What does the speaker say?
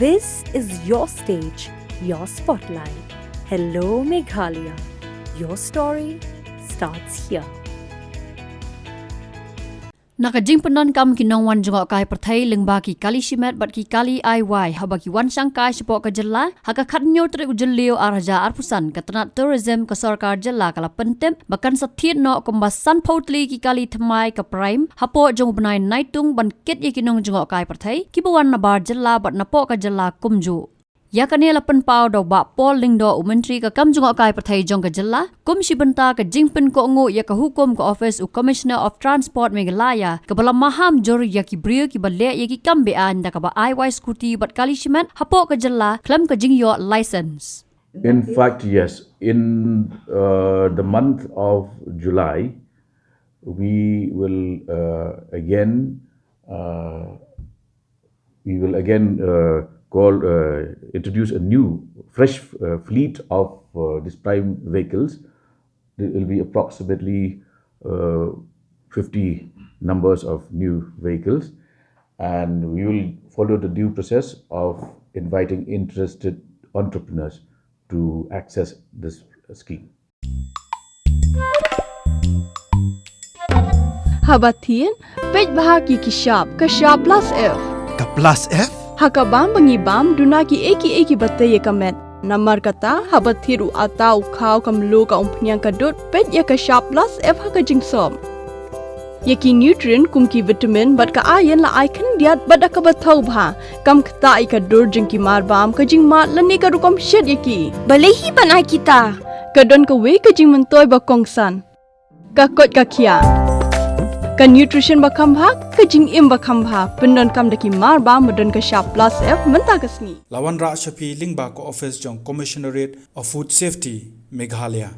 This is your stage, your spotlight. Hello Meghalaya. Your story starts here. Nakajing penon kam kinong Nongjngohkai Pyrthei lengba ki kali shimet bat ki kali IY habaki wan sangkai sepok ke jela haka khatnyo tri ujellio araja arpusan katana tourism ke Sorkar jela kala pentem bahkan Thied no kombasan pautli ki kali thmai ke prime hapo jong Bnai Naitung ban ket ye kinong Nongjngohkai Pyrthei ki bawan nabar jela bat napo ke jela kumju ya kania lapen pau do ba pol lingdo umentri ka kam Nongjngohkai Pyrthei jong ka jela kum shibenta ka jingpen ko ngo ya ka hukum ka office u commissioner of transport Meghalaya ka bala maham jor ya ki brio ki balle ya ki kam be an da ka ba IY scooty bat kali shiman hapo ka jela klam ka jing yo license. In fact, yes, in the month of July we will again introduce a new fresh fleet of these prime vehicles. There will be approximately 50 numbers of new vehicles, and we will follow the due process of inviting interested entrepreneurs to access this scheme. Habatin, pej bahagi kishap, kashap plus F. Ka plus F? Hakabam bangibam dunaki eki batay kamet. Namar kata habathiru atau kau kamlu ka umpnyang kadut pet ya ka sharp plus F haka jingsom. Yaki nutrient kumki vitamin bat ka ayan la icon diat bat ka bathau bha kam kata I ka dur jingki marbam ka jingma lani ka rukom shed yaki. Balehi banai kita. Kadon ka we ka jing mentoy ba kongsan. Ka kot ka kia. Ka nutrition bakam bha ka jing im bakam bha pendon kam daki marba modon ka sharp plus F menta kasni Lawan Ra Shapi lingba ko office jong commissionerate of food safety Meghalaya.